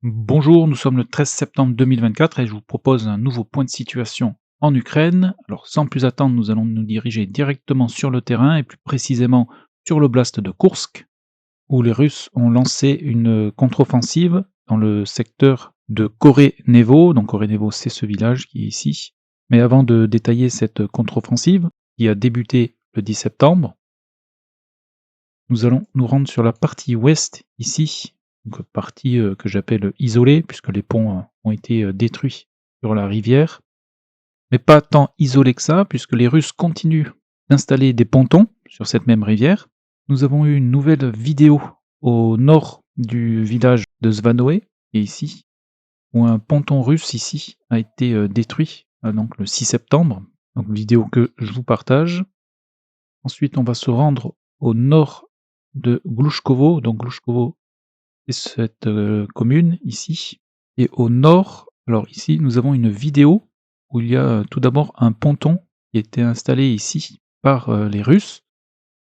Bonjour, nous sommes le 13 septembre 2024 et je vous propose un nouveau point de situation en Ukraine. Alors sans plus attendre, nous allons nous diriger directement sur le terrain et plus précisément sur l'oblast de Koursk, où les Russes ont lancé une contre-offensive dans le secteur de Korenevo. Donc Korenevo, c'est ce village qui est ici. Mais avant de détailler cette contre-offensive, qui a débuté le 10 septembre, nous allons nous rendre sur la partie ouest ici, donc partie que j'appelle isolée, puisque les ponts ont été détruits sur la rivière, mais pas tant isolée que ça, puisque les Russes continuent d'installer des pontons sur cette même rivière. Nous avons eu une nouvelle vidéo au nord du village de Zvanoé, qui est ici, où un ponton russe ici a été détruit donc le 6 septembre. Donc vidéo que je vous partage. Ensuite, on va se rendre au nord de Glushkovo. Donc Glushkovo, c'est cette commune ici. Et au nord, alors ici, nous avons une vidéo où il y a tout d'abord un ponton qui a été installé ici par les Russes.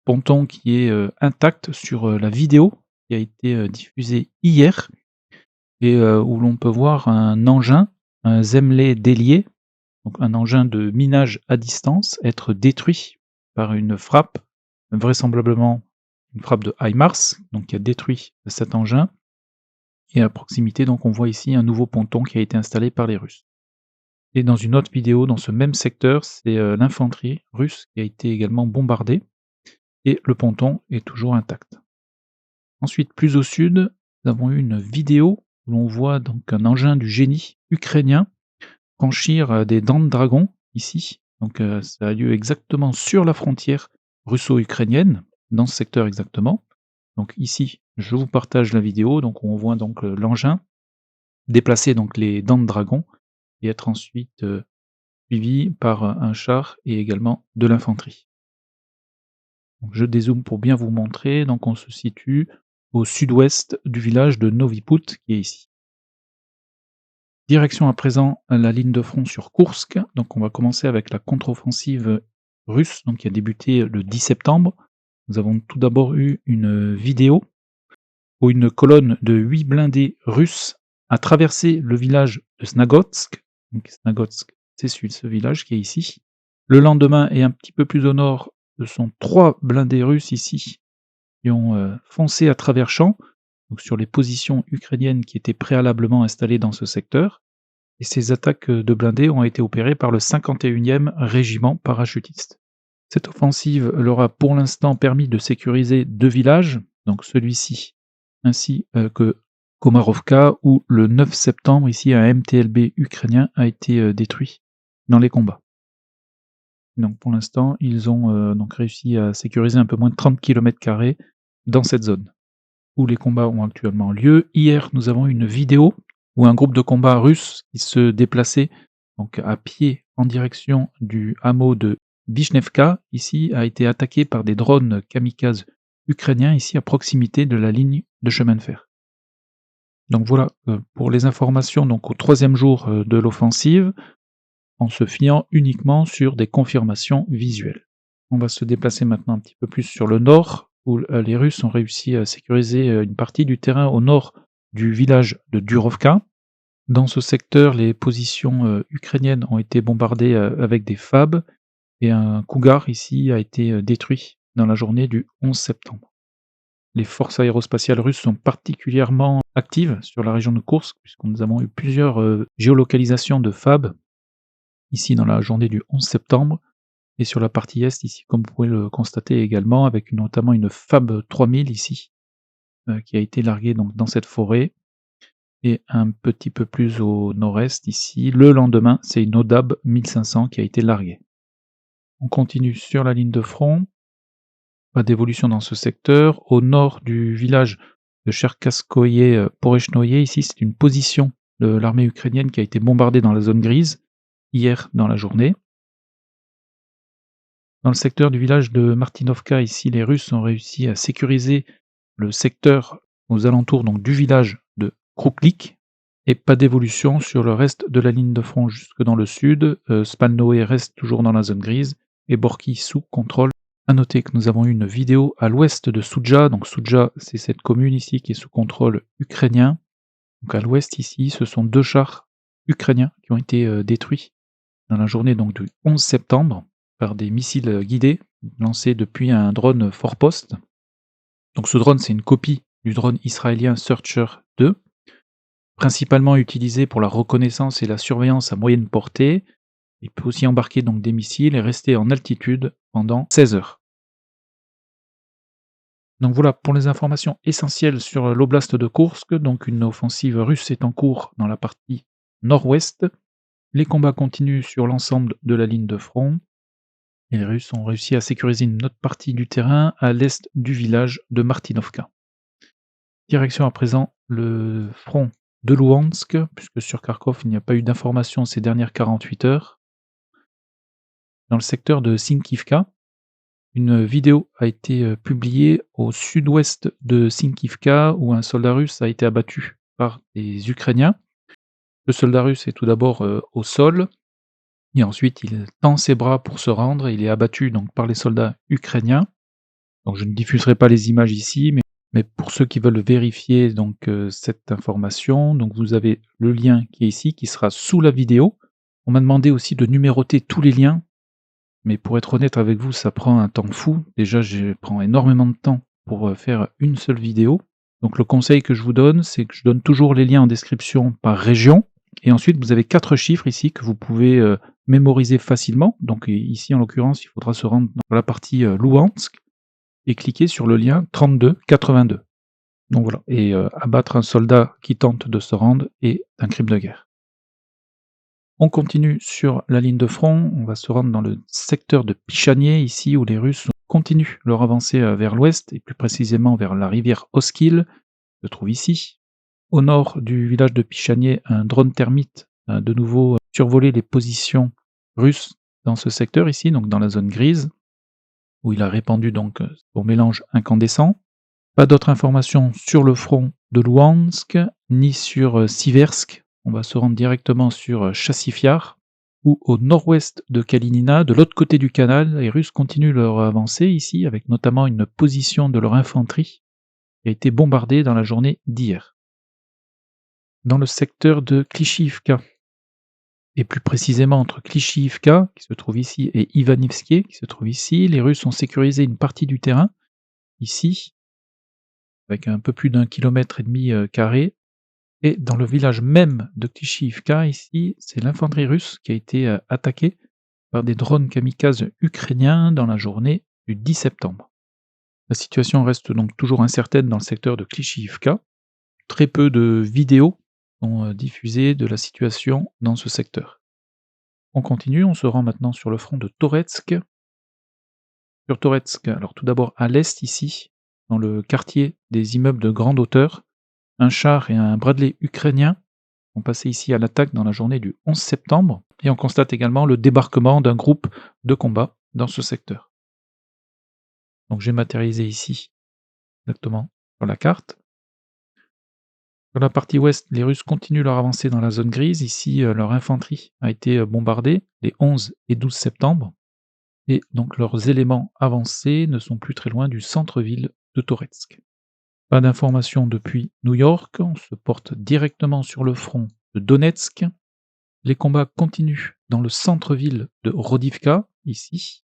Ponton qui est intact sur la vidéo qui a été diffusée hier et où l'on peut voir un engin, un Zemlé délié, donc un engin de minage à distance, être détruit par une frappe, vraisemblablement une frappe de HIMARS, donc qui a détruit cet engin. Et à proximité, donc on voit ici un nouveau ponton qui a été installé par les Russes. Et dans une autre vidéo, dans ce même secteur, c'est l'infanterie russe qui a été également bombardée, et le ponton est toujours intact. Ensuite, plus au sud, nous avons eu une vidéo où l'on voit donc un engin du génie ukrainien franchir des dents de dragon ici. Donc ça a lieu exactement sur la frontière russo-ukrainienne, dans ce secteur exactement. Donc ici, je vous partage la vidéo, donc on voit donc l'engin déplacer donc les dents de dragon et être ensuite suivi par un char et également de l'infanterie. Donc je dézoome pour bien vous montrer, donc on se situe au sud-ouest du village de Novi Put qui est ici. Direction à présent la ligne de front sur Koursk, donc on va commencer avec la contre-offensive russe donc qui a débuté le 10 septembre. Nous avons tout d'abord eu une vidéo où une colonne de 8 blindés russes a traversé le village de Snagotsk. Donc Snagotsk, c'est ce village qui est ici. Le lendemain et un petit peu plus au nord, ce sont 3 blindés russes ici qui ont foncé à travers champs, donc sur les positions ukrainiennes qui étaient préalablement installées dans ce secteur. Et ces attaques de blindés ont été opérées par le 51e régiment parachutiste. Cette offensive leur a pour l'instant permis de sécuriser 2 villages, donc celui-ci ainsi que Komarovka, où le 9 septembre, ici, un MTLB ukrainien a été détruit dans les combats. Donc pour l'instant, ils ont donc réussi à sécuriser un peu moins de 30 km² dans cette zone, où les combats ont actuellement lieu. Hier, nous avons une vidéo où un groupe de combat russe qui se déplaçait donc à pied en direction du hameau de Vishnevka, ici, a été attaqué par des drones kamikazes ukrainiens, ici à proximité de la ligne de chemin de fer. Donc voilà, pour les informations donc au 3e jour, de l'offensive, en se fiant uniquement sur des confirmations visuelles. On va se déplacer maintenant un petit peu plus sur le nord, où les Russes ont réussi à sécuriser, une partie du terrain au nord du village de Durovka. Dans ce secteur, les positions, ukrainiennes ont été bombardées, avec des FAB et un Cougar ici a été, détruit dans la journée du 11 septembre. Les forces aérospatiales russes sont particulièrement actives sur la région de Koursk, puisque nous avons eu plusieurs géolocalisations de FAB, ici dans la journée du 11 septembre, et sur la partie est, ici, comme vous pouvez le constater également, avec notamment une FAB 3000 ici, qui a été larguée donc dans cette forêt, et un petit peu plus au nord-est, ici, le lendemain, c'est une ODAB 1500 qui a été larguée. On continue sur la ligne de front. Pas d'évolution dans ce secteur. Au nord du village de Cherkaskoye Porechnoye, ici c'est une position de l'armée ukrainienne qui a été bombardée dans la zone grise hier dans la journée. Dans le secteur du village de Martinovka, ici les Russes ont réussi à sécuriser le secteur aux alentours donc du village de Krouklik, et pas d'évolution sur le reste de la ligne de front jusque dans le sud. Spalnoe reste toujours dans la zone grise et Borki sous contrôle. À noter que nous avons eu une vidéo à l'ouest de Soudja, donc Soudja c'est cette commune ici qui est sous contrôle ukrainien, Donc à l'ouest ici, ce sont 2 chars ukrainiens qui ont été, détruits dans la journée donc du 11 septembre par des missiles, guidés lancés depuis un drone Forpost. Donc ce drone, c'est une copie du drone israélien Searcher 2, principalement utilisé pour la reconnaissance et la surveillance à moyenne portée. Il peut aussi embarquer donc des missiles et rester en altitude pendant 16 heures. Donc voilà pour les informations essentielles sur l'oblast de Koursk. Donc une offensive russe est en cours dans la partie nord-ouest. Les combats continuent sur l'ensemble de la ligne de front. Et les Russes ont réussi à sécuriser une autre partie du terrain à l'est du village de Martinovka. Direction à présent le front de Louhansk, puisque sur Kharkov, il n'y a pas eu d'informations ces dernières 48 heures. Dans le secteur de Sinkivka, une vidéo a été publiée au sud-ouest de Sinkivka où un soldat russe a été abattu par des Ukrainiens. Le soldat russe est tout d'abord au sol et ensuite il tend ses bras pour se rendre et il est abattu donc par les soldats ukrainiens. Donc je ne diffuserai pas les images ici, mais pour ceux qui veulent vérifier donc cette information, donc vous avez le lien qui est ici, qui sera sous la vidéo. On m'a demandé aussi de numéroter tous les liens, mais pour être honnête avec vous, ça prend un temps fou. Déjà, je prends énormément de temps pour faire une seule vidéo. Donc le conseil que je vous donne, c'est que je donne toujours les liens en description par région. Et ensuite, vous avez 4 chiffres ici que vous pouvez mémoriser facilement. Donc ici, en l'occurrence, il faudra se rendre dans la partie Louhansk et cliquer sur le lien 3282. Donc voilà, et abattre un soldat qui tente de se rendre est un crime de guerre. On continue sur la ligne de front, on va se rendre dans le secteur de Pichanier, ici où les Russes continuent leur avancée vers l'ouest, et plus précisément vers la rivière Oskil, se trouve ici. Au nord du village de Pichanier, un drone thermite a de nouveau survolé les positions russes dans ce secteur ici, donc dans la zone grise, où il a répandu donc son mélange incandescent. Pas d'autres informations sur le front de Louhansk, ni sur Siversk. On va se rendre directement sur Chassifiar, où au nord-ouest de Kalinina, de l'autre côté du canal, les Russes continuent leur avancée ici, avec notamment une position de leur infanterie qui a été bombardée dans la journée d'hier. Dans le secteur de Klishivka, et plus précisément entre Klishivka, qui se trouve ici, et Ivanivske, qui se trouve ici, les Russes ont sécurisé une partie du terrain, ici, avec un peu plus d'1,5 km carré. Et dans le village même de Klishivka, ici, c'est l'infanterie russe qui a été attaquée par des drones kamikazes ukrainiens dans la journée du 10 septembre. La situation reste donc toujours incertaine dans le secteur de Klishivka. Très peu de vidéos sont diffusées de la situation dans ce secteur. On continue, on se rend maintenant sur le front de Toretsk. Sur Toretsk, alors tout d'abord à l'est ici, dans le quartier des immeubles de grande hauteur, un char et un Bradley ukrainien ont passé ici à l'attaque dans la journée du 11 septembre, et on constate également le débarquement d'un groupe de combat dans ce secteur. Donc j'ai matérialisé ici, exactement sur la carte. Sur la partie ouest, les Russes continuent leur avancée dans la zone grise. Ici, leur infanterie a été bombardée les 11 et 12 septembre, et donc leurs éléments avancés ne sont plus très loin du centre-ville de Toretsk. Pas d'informations depuis New York, on se porte directement sur le front de Donetsk. Les combats continuent dans le centre-ville de Rodivka, ici.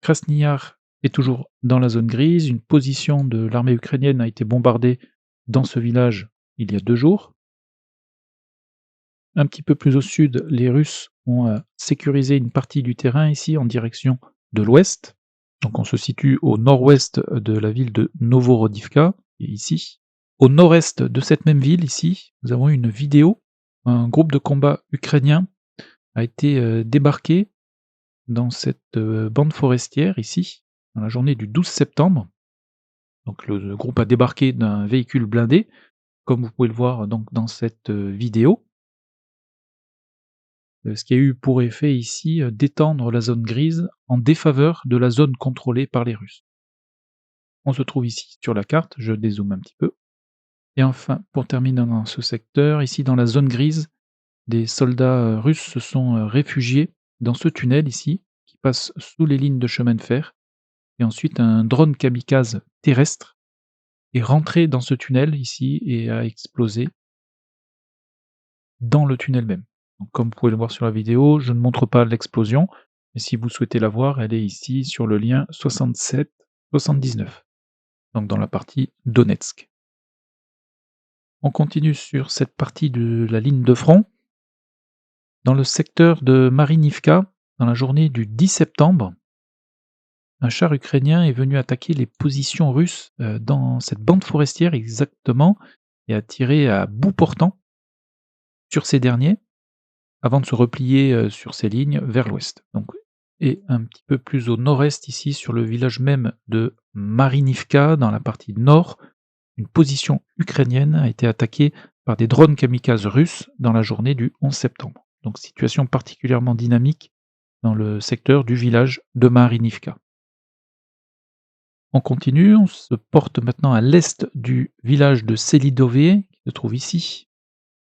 Krasnyar est toujours dans la zone grise, une position de l'armée ukrainienne a été bombardée dans ce village il y a 2 jours. Un petit peu plus au sud, les Russes ont sécurisé une partie du terrain ici en direction de l'ouest. Donc on se situe au nord-ouest de la ville de Novorodivka, et ici. Au nord-est de cette même ville, ici, nous avons eu une vidéo. Un groupe de combat ukrainien a été débarqué dans cette bande forestière, ici, dans la journée du 12 septembre. Donc le groupe a débarqué d'un véhicule blindé, comme vous pouvez le voir donc dans cette vidéo. Ce qui a eu pour effet ici d'étendre la zone grise en défaveur de la zone contrôlée par les Russes. On se trouve ici sur la carte, je dézoome un petit peu. Et enfin, pour terminer dans ce secteur, ici dans la zone grise, des soldats russes se sont réfugiés dans ce tunnel ici, qui passe sous les lignes de chemin de fer, et ensuite un drone kamikaze terrestre est rentré dans ce tunnel ici et a explosé dans le tunnel même. Donc, comme vous pouvez le voir sur la vidéo, je ne montre pas l'explosion, mais si vous souhaitez la voir, elle est ici sur le lien 67-79, donc dans la partie Donetsk. On continue sur cette partie de la ligne de front. Dans le secteur de Marinivka, dans la journée du 10 septembre, un char ukrainien est venu attaquer les positions russes dans cette bande forestière exactement et a tiré à bout portant sur ces derniers avant de se replier sur ces lignes vers l'ouest. Donc, et un petit peu plus au nord-est ici, sur le village même de Marinivka, dans la partie nord, une position ukrainienne a été attaquée par des drones kamikazes russes dans la journée du 11 septembre. Donc situation particulièrement dynamique dans le secteur du village de Marinivka. On continue, on se porte maintenant à l'est du village de Selidové, qui se trouve ici,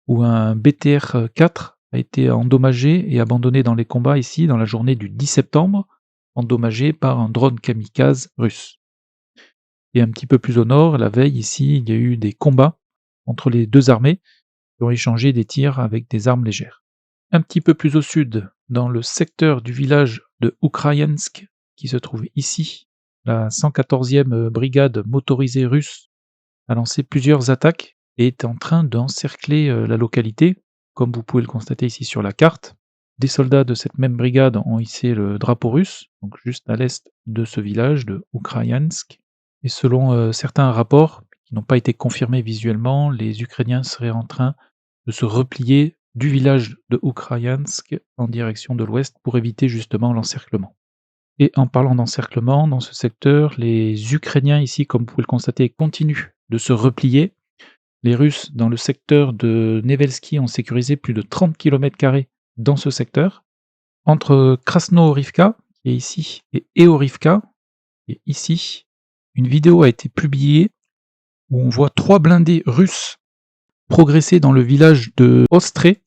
où un BTR-4 a été endommagé et abandonné dans les combats ici, dans la journée du 10 septembre, endommagé par un drone kamikaze russe. Et un petit peu plus au nord, la veille ici, il y a eu des combats entre les deux armées qui ont échangé des tirs avec des armes légères. Un petit peu plus au sud, dans le secteur du village de Ukraïnsk, qui se trouve ici, la 114e brigade motorisée russe a lancé plusieurs attaques et est en train d'encercler la localité, comme vous pouvez le constater ici sur la carte. Des soldats de cette même brigade ont hissé le drapeau russe, donc juste à l'est de ce village de Ukraïnsk. Et selon certains rapports, qui n'ont pas été confirmés visuellement, les Ukrainiens seraient en train de se replier du village de Ukraïnsk en direction de l'ouest pour éviter justement l'encerclement. Et en parlant d'encerclement, dans ce secteur, les Ukrainiens ici, comme vous pouvez le constater, continuent de se replier. Les Russes, dans le secteur de Nevelski, ont sécurisé plus de 30 km² dans ce secteur. Entre Krasnohorivka, qui est ici, et Eorivka, qui est ici, une vidéo a été publiée où on voit 3 blindés russes progresser dans le village de Ostré.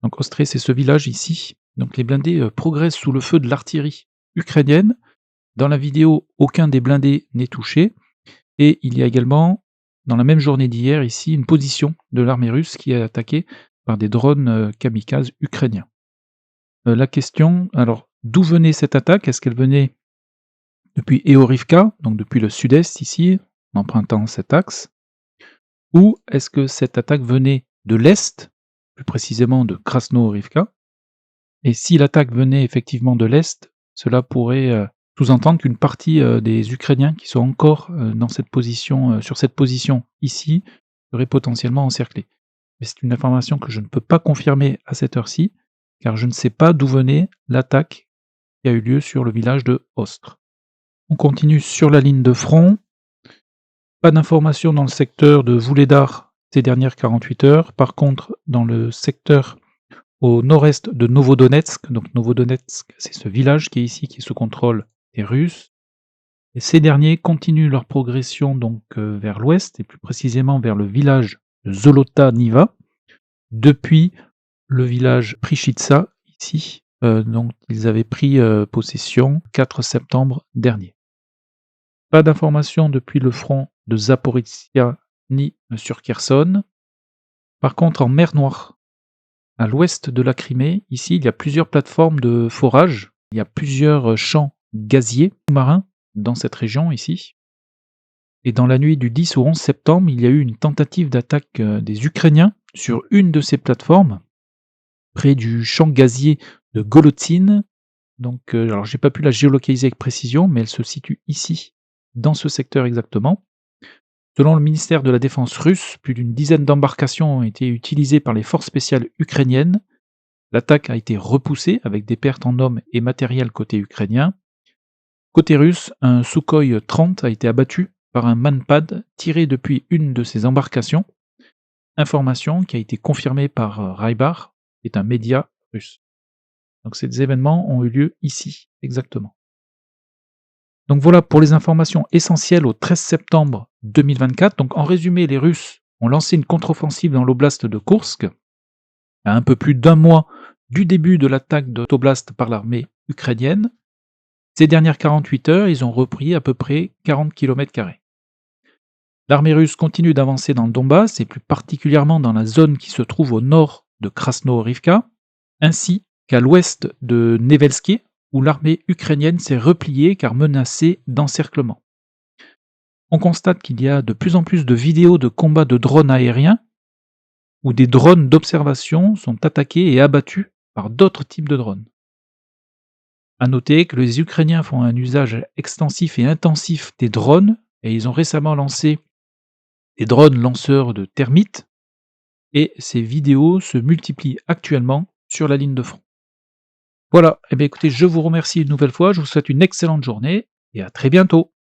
Donc Ostré, c'est ce village ici. Donc les blindés progressent sous le feu de l'artillerie ukrainienne. Dans la vidéo, aucun des blindés n'est touché. Et il y a également, dans la même journée d'hier, ici, une position de l'armée russe qui est attaquée par des drones kamikazes ukrainiens. La question, alors, d'où venait cette attaque? Est-ce qu'elle venait depuis Eorivka, donc depuis le sud-est ici, en empruntant cet axe? Ou est-ce que cette attaque venait de l'est, plus précisément de Krasnohorivka? Et si l'attaque venait effectivement de l'est, cela pourrait sous-entendre qu'une partie des Ukrainiens qui sont encore dans cette position, sur cette position ici, seraient potentiellement encerclés. Mais c'est une information que je ne peux pas confirmer à cette heure-ci, car je ne sais pas d'où venait l'attaque qui a eu lieu sur le village de Ostre. On continue sur la ligne de front. Pas d'informations dans le secteur de Vuhledar ces dernières 48 heures. Par contre, dans le secteur au nord-est de Novodonetsk, donc Novodonetsk, c'est ce village qui est ici, qui est sous contrôle des Russes. Et ces derniers continuent leur progression donc vers l'ouest, et plus précisément vers le village de Zolota Niva, depuis le village Prishitsa, ici, dont ils avaient pris possession le 4 septembre dernier. Pas d'informations depuis le front de Zaporizhia ni sur Kherson. Par contre, en mer Noire, à l'ouest de la Crimée, ici, il y a plusieurs plateformes de forage. Il y a plusieurs champs gaziers sous-marins dans cette région ici. Et dans la nuit du 10 au 11 septembre, il y a eu une tentative d'attaque des Ukrainiens sur une de ces plateformes, près du champ gazier de Golotsyn. Donc, alors j'ai pas pu la géolocaliser avec précision, mais elle se situe ici, dans ce secteur exactement. Selon le ministère de la Défense russe, plus d'une dizaine d'embarcations ont été utilisées par les forces spéciales ukrainiennes. L'attaque a été repoussée avec des pertes en hommes et matériel côté ukrainien. Côté russe, un Sukhoi 30 a été abattu par un Manpad tiré depuis une de ces embarcations. Information qui a été confirmée par Raibar, qui est un média russe. Donc ces événements ont eu lieu ici, exactement. Donc voilà pour les informations essentielles au 13 septembre 2024. Donc en résumé, les Russes ont lancé une contre-offensive dans l'oblast de Koursk, à un peu plus d'un mois du début de l'attaque de l'oblast par l'armée ukrainienne. Ces dernières 48 heures, ils ont repris à peu près 40 km². L'armée russe continue d'avancer dans le Donbass et plus particulièrement dans la zone qui se trouve au nord de Krasno-Rivka, ainsi qu'à l'ouest de Nevelski, où l'armée ukrainienne s'est repliée car menacée d'encerclement. On constate qu'il y a de plus en plus de vidéos de combats de drones aériens où des drones d'observation sont attaqués et abattus par d'autres types de drones. À noter que les Ukrainiens font un usage extensif et intensif des drones et ils ont récemment lancé des drones lanceurs de termites et ces vidéos se multiplient actuellement sur la ligne de front. Voilà, eh bien écoutez, je vous remercie une nouvelle fois, je vous souhaite une excellente journée et à très bientôt.